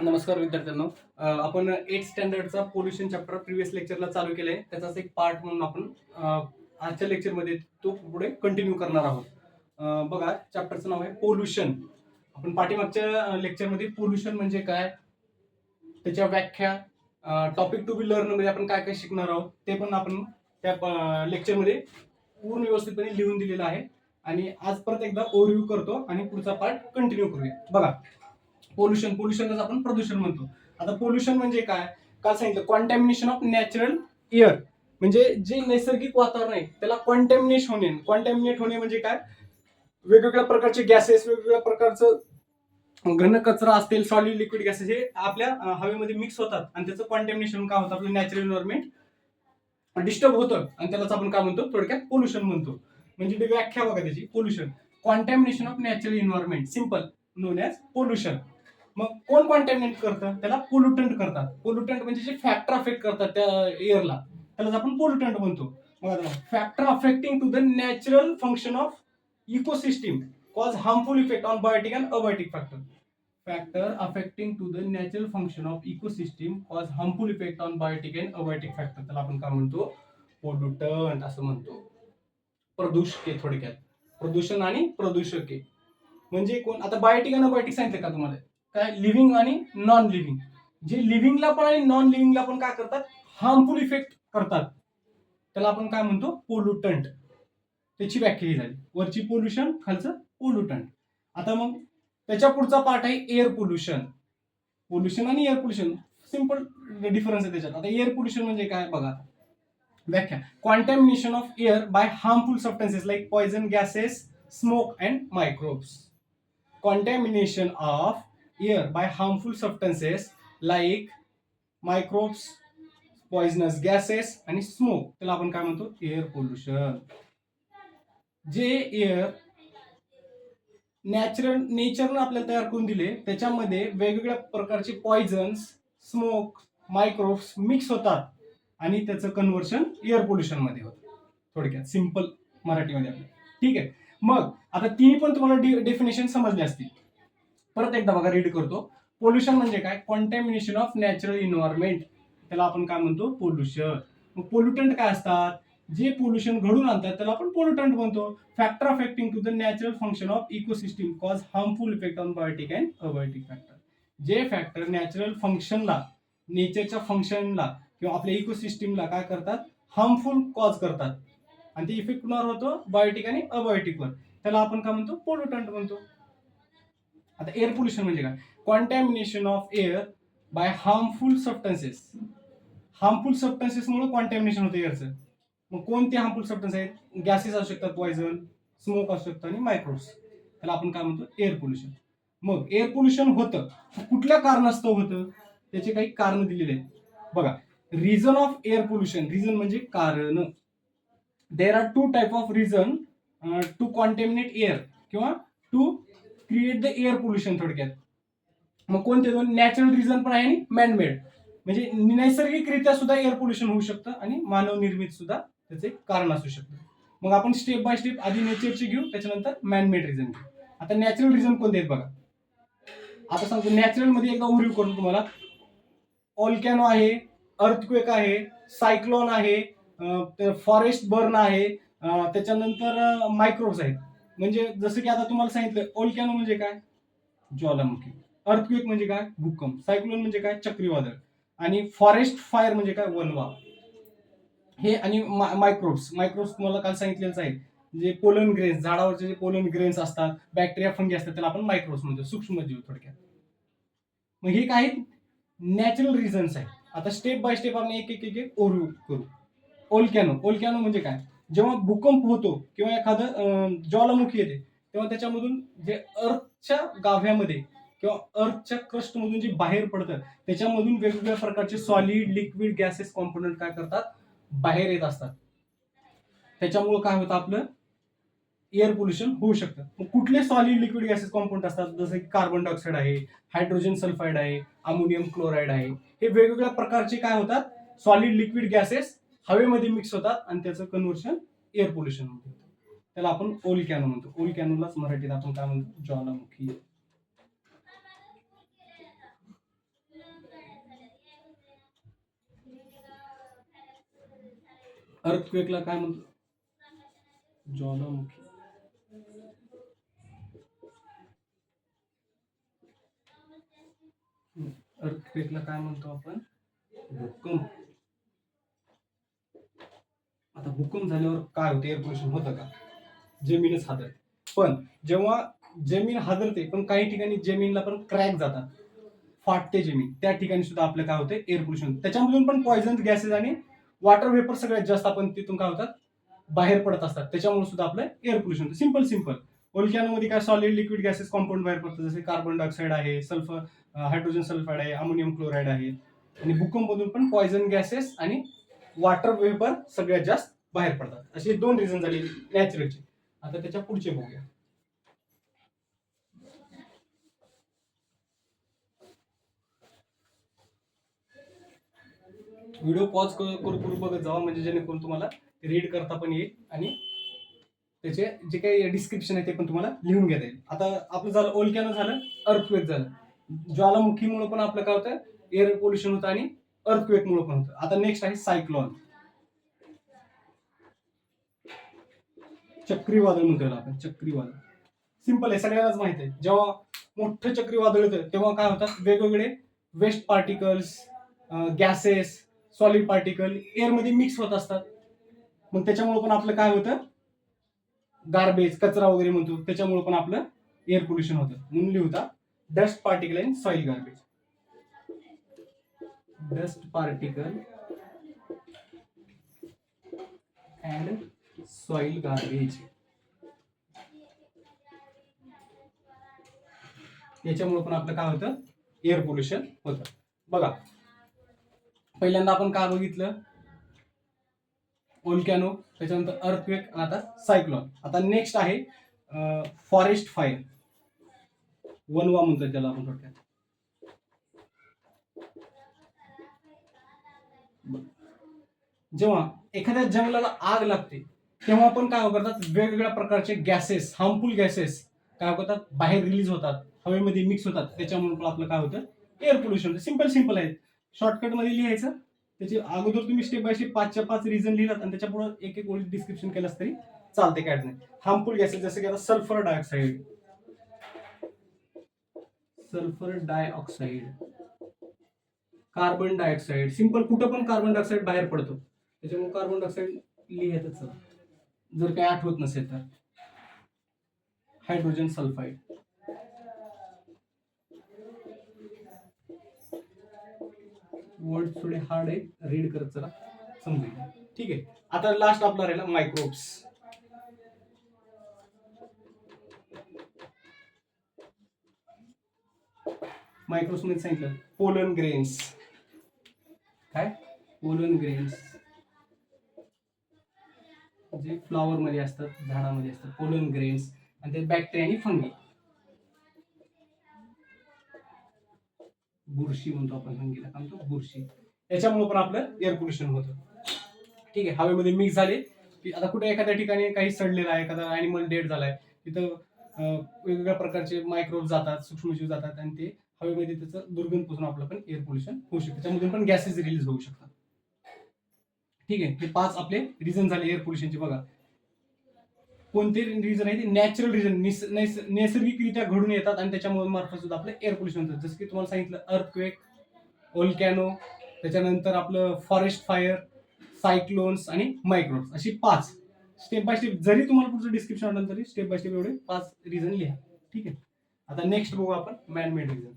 नमस्कार विद्यार्थ्यांनो. आपण 8th स्टँडर्डचा पोल्युशन चॅप्टर प्रिव्हियस लेक्चरला चालू केलंय. त्याचाच एक पार्ट म्हणून आपण आजच्या लेक्चरमध्ये तो पुढे कंटिन्यू करणार आहोत. बघा, चॅप्टरचं नाव आहे पोल्युशन. आपण पाठीमागच्या लेक्चरमध्ये पोल्युशन म्हणजे काय, त्याच्या व्याख्या, टॉपिक टू बी लर्न मध्ये आपण काय काय शिकणार आहोत ते पण आपण त्या लेक्चरमध्ये पूर्ण व्यवस्थितपणे लिहून दिलेलं आहे. आणि आज परत एकदा ओव्हरव्ह्यू करतो आणि पुढचा पार्ट कंटिन्यू करूया. बघा, पोल्युशनच आपण प्रदूषण म्हणतो. आता पोल्युशन म्हणजे काय, काल सांगितलं कॉन्टॅमिनेशन ऑफ नॅचरल एअर, म्हणजे जे नैसर्गिक वातावरण आहे त्याला कॉन्टॅमिनेट होणे म्हणजे काय, वेगवेगळ्या प्रकारचे गॅसेस, वेगवेगळ्या प्रकारचं घन कचरा असतील, सॉलिड लिक्विड गॅसेस हे आपल्या हवेमध्ये मिक्स होतात आणि त्याचं कॉन्टॅमिनेशन काय होतं, आपलं नॅचरल एन्व्हायरमेंट डिस्टर्ब होतं आणि त्यालाच आपण काय म्हणतो, थोडक्यात पोल्युशन म्हणतो. म्हणजे ती व्याख्या बघा त्याची, pollution contamination of natural environment, simple known as pollution. मग कोण कॉन्टॅमिनेट करतं, त्याला पोल्युटंट करतात. पोल्युटंट म्हणजे जे फॅक्टर अफेक्ट करतात त्या एअरला, त्यालाच आपण पोल्युटंट म्हणतो. Factor affecting to the natural function of ecosystem cause harmful effect on biotic and abiotic factor. Factor affecting to the natural function of ecosystem cause harmful effect on biotic and abiotic factor, त्याला आपण काय म्हणतो, pollutant असं म्हणतो. प्रदूषके, थोडक्यात प्रदूषण आणि प्रदूषके म्हणजे कोण. आता बायोटिक आणि अबायोटिक सांगितलं का तुम्हाला, काय लिव्हिंग आणि नॉन लिव्हिंग. जे लिव्हिंगला पण आणि नॉन लिव्हिंगला पण काय करतात, हार्मफुल इफेक्ट करतात, त्याला आपण काय म्हणतो, पोल्युटंट. त्याची व्याख्या ही झाली, वरची पोल्युशन, खालचं पोल्युटंट. आता मग त्याच्या पुढचा पार्ट आहे एअर पोल्युशन. पोल्युशन आणि एअर पोल्युशन सिंपल डिफरन्स आहे त्याच्यात. आता एअर पोल्युशन म्हणजे काय बघा, व्याख्या contamination of air by harmful substances like poison gases, smoke and microbes. Contamination of air by harmful substances like microbes, poisonous gases आणि smoke, त्याला आपण काय म्हणतो, एअर पोल्युशन. जे एअर नेचरने आपल्याला तयार करून दिले, त्याच्यामध्ये वेगवेगळ्या प्रकारचे पॉइझन्स, स्मोक, मायक्रोब्स मिक्स होतात आणि त्याचं कन्व्हर्शन एअर पोल्युशन मध्ये होतं. थोडक्यात सिंपल मराठीमध्ये आपल्या, ठीक आहे. मग आता तिन्ही पण तुम्हाला डेफिनेशन समजले असतील. परत एकदा बघा, रीड करतो. पोल्युशन म्हणजे काय, कॉन्टॅमिनेशन ऑफ नॅचरल एन्व्हायरमेंट, त्याला आपण काय म्हणतो, पोल्युशन. मग पोल्युटंट काय असतात, जे पोल्युशन घडून आणतात त्याला आपण पोल्युटंट म्हणतो. Factor affecting to the natural function of ecosystem cause harmful effect on biotic and abiotic factor. जे फॅक्टर नॅचरल फंक्शनला, नेचरच्या फंक्शनला किंवा आपल्या इकोसिस्टीमला काय करतात, हार्मफुल कॉज करतात आणि ते इफेक्ट कुणावर होतो, बायोटिक आणि अबायोटिकवर, त्याला आपण काय म्हणतो, पोल्युटंट म्हणतो. आता एअर पोल्युशन म्हणजे काय, contamination of air by harmful substances. Harmful सबस्टन्सेसमुळे कॉन्टॅमिनेशन होतं एअरचं. मग कोणते हार्मफुल सबस्टन्स आहेत, गॅसेस असू शकतात, पॉइझन, स्मोक असू शकतं आणि मायक्रोब्स, त्याला आपण काय म्हणतो, एअर पोल्युशन. मग एअर पोल्युशन होतं कुठल्या कारणास्तव होतं, त्याचे काही कारण दिलेले आहेत बघा. Reason of air pollution, reason म्हणजे कारण. There are two type of reason to contaminate air किंवा to create the air pollution, थोडक्यात. मग कोणते दोन, नॅचरल रिझन पण आहे आणि मॅनमेड, म्हणजे नैसर्गिकरित्या सुद्धा एअर पोल्युशन होऊ शकतं आणि मानव निर्मित सुद्धा त्याचे कारण असू शकतं. मग आपण स्टेप बाय स्टेप आधी नेचरचे घेऊ, त्याच्यानंतर मॅनमेड रिझन घेऊ. आता नॅचरल रिझन कोणते आहेत बघा. आता सांगतो, नॅचरल मध्ये एकदा ओव्हरव्ह्यू करतो तुम्हाला. ऑल्कॅनो आहे, अर्थक्वेक आहे, सायक्लोन आहे, फॉरेस्ट बर्न आहे, त्याच्यानंतर मायक्रोब्स आहेत. म्हणजे जसं की आता तुम्हाला सांगितलं, ऑल्कॅनो म्हणजे काय, ज्वालामुखी. अर्थक्वेक म्हणजे काय, भूकंप. सायक्लोन म्हणजे काय, चक्रीवादळ. आणि फॉरेस्ट फायर म्हणजे काय, वनवा. हे आणि मायक्रोब्स तुम्हाला काल सांगितलेलंच आहे. जे पोलन ग्रेन्स, झाडावरचे जे पोलन ग्रेन्स असतात, बॅक्टेरिया, फंगी असतात, त्याला आपण मायक्रोब्स म्हणतो, सूक्ष्मजीव थोडक्यात. मग हे काही नॅचरल रिझन्स आहेत. आता स्टेप बाय स्टेप आपण एक एक एक एक ओव्हरव्ह्यू करू. ओल्कॅनो म्हणजे काय, जेव्हा भूकंप होतो किंवा एखादं ज्वालामुखी येते, तेव्हा त्याच्यामधून जे अर्थच्या गाभ्यामध्ये किंवा अर्थच्या क्रस्ट मधून जे बाहेर पडतं, त्याच्यामधून वेगवेगळ्या प्रकारचे सॉलिड, लिक्विड, गॅसेस कॉम्पोनंट काय करतात, बाहेर येत असतात. त्याच्यामुळे काय होतं, आपलं एअर पोल्युशन होऊ शकतं. मग कुठले सॉलिड, लिक्विड, गॅसेस कॉम्पोनंट असतात, जसं की कार्बन डायऑक्साईड आहे, हायड्रोजन सल्फाइड आहे, अमोनियम क्लोराईड आहे. हे वेगवेगळ्या प्रकारचे काय होतात, सॉलिड, लिक्विड गॅसेस हवेमध्ये मिक्स होतात आणि त्याचं कन्व्हर्शन एअर पोल्युशन होतं. त्याला आपण ओल्कॅनो म्हणतो. ओल्कॅनोलाच मराठीत आपण काय म्हणतो, ज्वालामुखी. अर्थक्वेकला काय म्हणतो? ज्वालामुखी. अर्थक्वेकला काय म्हणतो आपण? भूकंप. आता भूकंप झाल्यावर काय होतं? एअर पोल्युशन होतं का? जमीनच हादरते. पण जेव्हा जमीन हादरते, पण काही ठिकाणी जमीनला पण क्रॅक जातात, फाटते जमीन, त्या ठिकाणी सुद्धा आपलं काय होतं? Air pollution. त्याच्यामधून पण पॉइझन गॅसेस आणि वॉटर वेपर सगळ्यात जास्त आपण तिथून काय होतात? बाहेर पडत असतात. त्याच्यामुळे सुद्धा आपलं एअर पोल्युशन होतं. सिंपल. ओल्कॅनोमध्ये काय सॉलिड लिक्विड गॅसेस कॉम्पाऊंड बाहेर पडतात, जसे कार्बन डायऑक्साईड आहे, सल्फर, हायड्रोजन सल्फाईड आहे, अमोनियम क्लोराईड आहे. आणि भूकंपमधून पण पॉइझन गॅसेस आणि वॉटर वेपर सगळ्यात जास्त बाहेर पडतात. असे 2 रिझन झाले नॅचरलचे. आता त्याच्या पुढचे बघूया. व्हिडिओ पॉज करू बघत जावा, म्हणजे जेणेकरून तुम्हाला रीड करता पण येईल आणि त्याचे जे काही डिस्क्रिप्शन आहे ते पण तुम्हाला लिहून घेता येईल. आता आपलं झालं ओल्कॅनो, झालं अर्थक्वेक झालं. ज्वालामुखीमुळे पण आपलं काय होतं? एअर पोल्युशन होतं आणि अर्थक्वेकमुळे पण होतं. आता नेक्स्ट आहे सायक्लॉन. चक्रीवादळ म्हणतो आपण. चक्रीवादळ सिंपल आहे, सगळ्यांनाच माहिती आहे. जेव्हा मोठं चक्रीवादळ येतं तेव्हा काय होतात? वेगवेगळे waste particles, gases, solid particle एअरमध्ये मिक्स होत असतात. मग त्याच्यामुळे पण आपलं काय होतं? गार्बेज, कचरा वगैरे म्हणतो, त्याच्यामुळे पण आपलं एअर पोल्युशन होतं. म्हणून लिहूता dust particle and soil garbage. Dust particle and soil garbage. याच्यामुळे पण आपलं काय होतं? एअर पोल्युशन होतं. बघा, पहिल्यांदा आपण काय बघितलं? ओल्कॅनो, त्याच्यानंतर अर्थक्वेक, आता सायक्लॉन. आता नेक्स्ट आहे फॉरेस्ट फायर. वनवा म्हणतात त्याला आपण थोडक्यात. जेव्हा एखाद्या जंगलाला आग लागते तेव्हा पण काय करतात? वेगवेगळ्या प्रकारचे गॅसेस, हार्मफुल गॅसेस काय करतात? बाहेर रिलीज होतात, हवेमध्ये मिक्स होतात. त्याच्यामुळे पण आपलं काय होतं? Air pollution. सिंपल आहे. शॉर्टकट मध्ये लिहायचं. त्याची अगोदर तुम्ही स्टेप बाय स्टेप 5च्या 5 रिझन लिहिलात आणि त्याच्या पुढे एक ओळी डिस्क्रिप्शन केलं तरी चालते, काय नाही. हार्मफुल गॅसेस जसे की आता sulphur dioxide, carbon dioxide. Simple, कुठं पण कार्बन डायऑक्साईड बाहेर पडतो, त्याच्यामुळे कार्बन डायऑक्साईड लिहायचं जर काही आठवत नसेल तर. Hydrogen sulphide. वर्ड थोडे हार्ड आहे, रीड करत चला, समजेल. ठीक आहे. आता लास्ट आपला राहिला मायक्रोब्स. मायक्रोब्स मध्ये सांगितलं पोलन ग्रेन्स. काय? पोलन ग्रेन्स जे फ्लॉवर मध्ये असतात, झाडामध्ये असतात, पोलन ग्रेन्स. आणि ते बॅक्टेरिया आणि फंगी. बुरशी म्हणतो आपण फंगीला, काय म्हणतो? बुरशी. याच्यामुळे पण आपलं एअर पोल्युशन होतं. ठीक आहे. हवेमध्ये मिक्स झाले की आता कुठे एखाद्या ठिकाणी काही सडलेलं आहे, एखादा अॅनिमल डेड झालाय, तिथं वेगवेगळ्या प्रकारचे मायक्रोब जातात, सूक्ष्मजीव जातात आणि ते हवेमध्ये त्याचं दुर्गंध पोचून आपलं पण एअर पोल्युशन होऊ शकतं. त्याच्यामधून पण गॅसेस रिलीज होऊ शकतात. ठीक आहे. हे 5 आपले रिझन झाले एअर पोल्युशनचे. बघा, कोणते रिझन आहे? ते नॅचरल रिझन, नैसर्गिकरित्या घडून येतात आणि त्याच्यामुळे मार्फत सुद्धा आपलं एअर पोल्युशन होतं. जसं की तुम्हाला सांगितलं अर्थक्वेक, ओल्कॅनो, त्याच्यानंतर आपलं फॉरेस्ट फायर, सायक्लोन्स आणि मायक्रोब्स. अशी 5 स्टेप बाय स्टेप. जरी तुम्हाला पुढचं डिस्क्रिप्शन आलं तरी स्टेप बाय स्टेप एवढे 5 रिझन लिहा. ठीक आहे. आता नेक्स्ट बघू आपण मॅन मेड रिझन.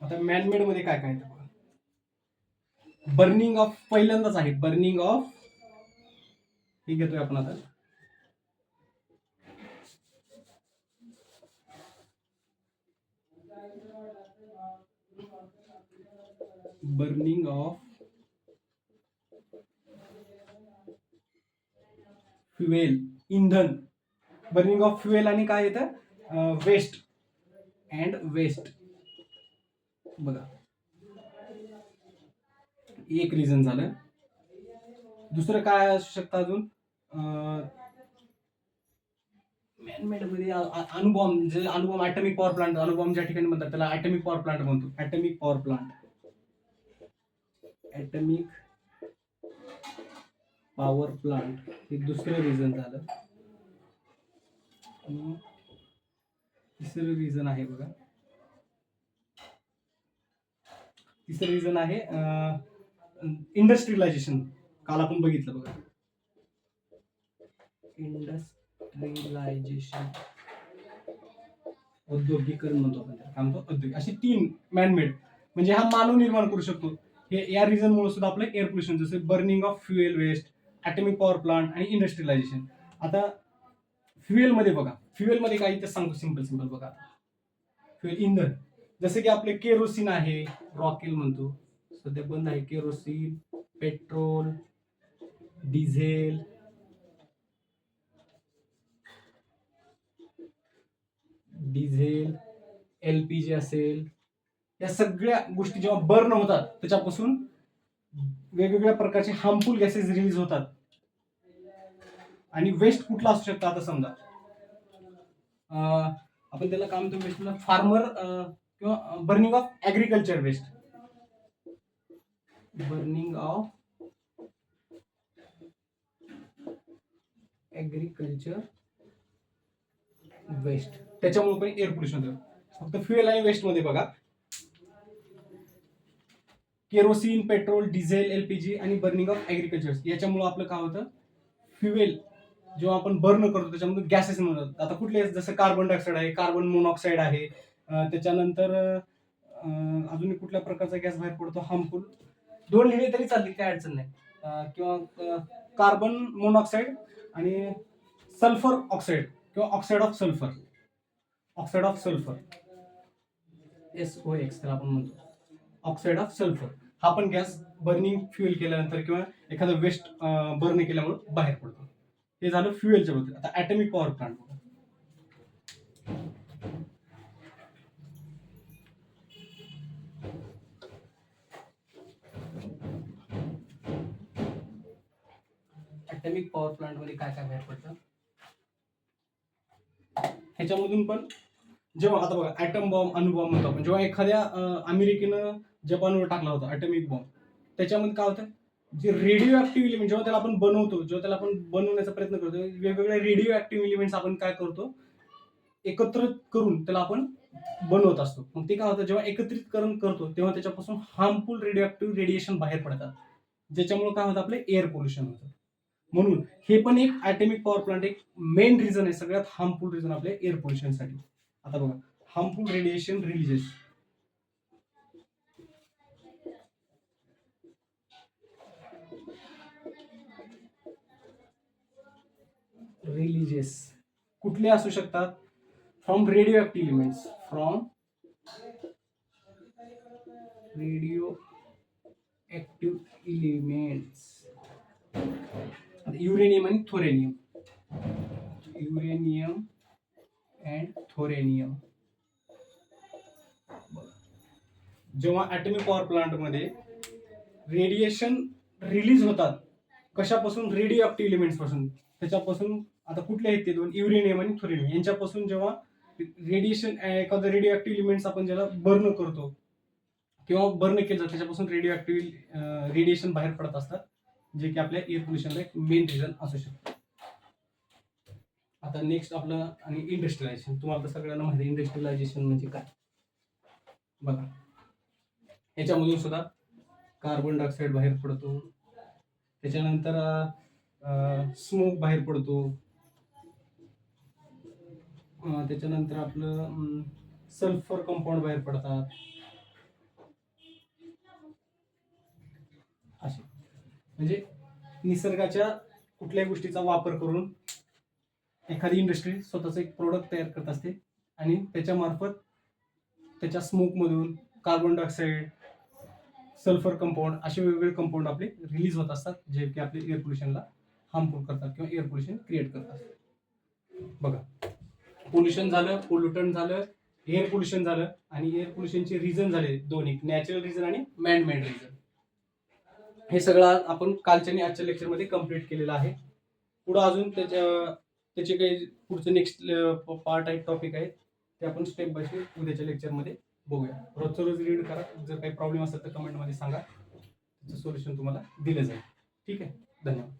आता मॅनमेड मध्ये काय काय येतं बघा. बर्निंग ऑफ पहिल्यांदाच आहे. बर्निंग ऑफ, हे घेतोय आपण आता. बर्निंग ऑफ फ्युएल, इंधन. बर्निंग ऑफ फ्युएल आणि काय येतं? Waste and waste. बघा, एक रिझन झालं. दुसरं काय असू शकतं अजून? मॅनमेड मध्ये अणुबॉम्ब, जे अणुबॉम्ब ॲटॉमिक पॉवर प्लांट, अणुबॉम्ब ज्या ठिकाणी म्हणतात त्याला ॲटॉमिक पॉवर प्लांट म्हणतो. Atomic power plant, atomic power plant हे दुसरं रिझन झालं. आणि तिसरं रिझन आहे बघा, तिसरं रिझन आहे इंडस्ट्रियलायझेशन. काल आपण बघितलं बघा, इंडस्ट्रियलायझेशन, औद्योगिकरण म्हणतो आपण त्याला, काय म्हणतो, औद्योगिक. अशी 3 मॅनमेड, म्हणजे हा मानव निर्माण करू शकतो. हे या रिझन मुळे सुद्धा आपलं एअर पोल्युशन, जसं burning of fuel waste, atomic power plant आणि इंडस्ट्रियलायझेशन. आता फ्युएल मध्ये बघा, फ्युएल मध्ये काही ते सांगतो, सिंपल बघा. फ्युएल इंधन, जसे की आपले केरोसिन आहे, रॉकेल म्हणतो, सध्या बंद आहे. केरोसिन, पेट्रोल, डिझेल, LPG असेल, या सगळ्या गोष्टी जेव्हा बर्न होतात त्याच्यापासून वेगवेगळ्या प्रकारचे हार्मफुल गॅसेस रिलीज होतात. आणि वेस्ट कुठला असू शकतो, आता समजा आपण त्याला काय म्हणतो, वेस्टला फार्मर किंवा burning of agriculture waste, burning of agriculture waste, त्याच्यामुळे पण एअर पोल्युशन होतं. फक्त फ्युएल आणि वेस्ट मध्ये बघा, केरोसिन, पेट्रोल, डिझेल, LPG आणि बर्निंग ऑफ ऍग्रिकल्चर, याच्यामुळे आपलं काय होतं, फ्युएल जेव्हा आपण बर्न करतो त्याच्यामध्ये गॅसेस मिळतात. आता कुठले, जसं कार्बन डायऑक्साईड आहे, कार्बन मोनॉक्साईड आहे, त्याच्यानंतर अजून कुठल्या प्रकारचा गॅस बाहेर पडतो हार्मफुल, 2 लिहिले तरी चालतील, काय अडचण नाही. किंवा कार्बन मोनॉक्साईड आणि सल्फर ऑक्साईड किंवा ऑक्साईड ऑफ सल्फर, SOX त्याला आपण म्हणतो, ऑक्साईड ऑफ सल्फर. हा पण गॅस बर्निंग फ्युएल केल्यानंतर किंवा एखादं वेस्ट बर्न केल्यामुळे बाहेर पडतो. हे झालं फ्युएलच्या बद्दल. आता atomic power plant, atomic power plant मध्ये काय काय बाहेर पडतं, ह्याच्यामधून पण जेव्हा, आता बघा, ॲटम बॉम्ब, अणुबॉम्ब म्हणतो आपण, जेव्हा एखाद्या अमेरिकेनं जपानवर टाकला होता ॲटॉमिक बॉम्ब, त्याच्यामध्ये काय होतं, जे रेडिओ ऍक्टिव्ह एलिमेंट जेव्हा त्याला आपण बनवतो, जेव्हा त्याला आपण बनवण्याचा प्रयत्न करतो, वेगवेगळे रेडिओ ऍक्टिव्ह एलिमेंट्स आपण काय करतो, एकत्र करून त्याला आपण बनवत असतो. मग ते काय होतं, जेव्हा एकत्रितकरण करतो तेव्हा त्याच्यापासून हार्मफुल रेडिओ ऍक्टिव्ह रेडिएशन बाहेर पडतात, ज्याच्यामुळे काय होतं, आपलं एअर पोल्युशन होतं. म्हणून हे पण एक ॲटॉमिक पॉवर प्लांट एक मेन रिझन आहे, सगळ्यात हार्मफुल रिझन आपल्या एअर पोल्युशनसाठी. आता बघा, हार्मफुल रेडिएशन रिलीजेस, कुठले असू शकतात, from radio active elements, uranium आणि थोरेनियम. जेव्हा ॲटॉमिक पॉवर प्लांट मध्ये रेडिएशन रिलीज होतात, कशापासून, रेडिओ ऍक्टिव्ह एलिमेंट्स पासून, त्याच्यापासून. आता कुठले आहेत ते 2, युरेनियम आणि थोरेनियम, यांच्यापासून जेव्हा रेडिएशन, एखादं रेडिओ ऍक्टिव्ह एलिमेंट्स आपण ज्याला बर्न करतो किंवा बर्न केलं जातं, त्याच्यापासून रेडिओ ऍक्टिव्ह रेडिएशन बाहेर पडत असतात, जे की आपल्या एअर पोल्युशनला एक मेन रिझन असू शकतं. आता नेक्स्ट आपलं आणि इंडस्ट्रियलायझेशन. तुम्हाला तर सगळ्यांना माहिती आहे इंडस्ट्रियलायझेशन म्हणजे काय. बघा, याच्यामधून सुद्धा कार्बन डायऑक्साईड बाहेर पडतो, त्याच्यानंतर स्मोक बाहेर पडतो, त्याच्यानंतर आपलं सल्फर कंपाऊंड बाहेर पडतात. असे म्हणजे निसर्गाच्या कुठल्याही गोष्टीचा वापर करून एखादी इंडस्ट्री स्वतःचं एक प्रोडक्ट तयार करत असते आणि त्याच्या मार्फत त्याच्या स्मोकमधून कार्बन डायऑक्साईड, सल्फर कंपाऊंड असे वेगवेगळे कंपाऊंड आपले रिलीज होत असतात, जे की आपले एअर पोल्युशनला हार्मफुल करतात किंवा एअर पोल्युशन क्रिएट करतात. बघा, पोल्युशन झालं, पोल्युटंट झालं, एअर पोल्युशन झालं, आणि एअर पोल्युशनचे रिझन झाले 2, एक नॅचरल रिझन आणि मॅन मेड रिझन. हे सगळं आपण कालच्या आणि आजच्या लेक्चरमध्ये कम्प्लीट केलेलं आहे. पुढे अजून त्याच्या त्याचे काही पुढचं नेक्स्ट पार्ट आहे, टॉपिक आहे, ते आपण स्टेप बाय स्टेप उद्याच्या लेक्चरमध्ये बघूया. रोजचं रोज रीड करा. जर काही प्रॉब्लेम असेल तर कमेंटमध्ये सांगा, त्याचं सोल्युशन तुम्हाला दिलं जाईल. ठीक आहे, धन्यवाद.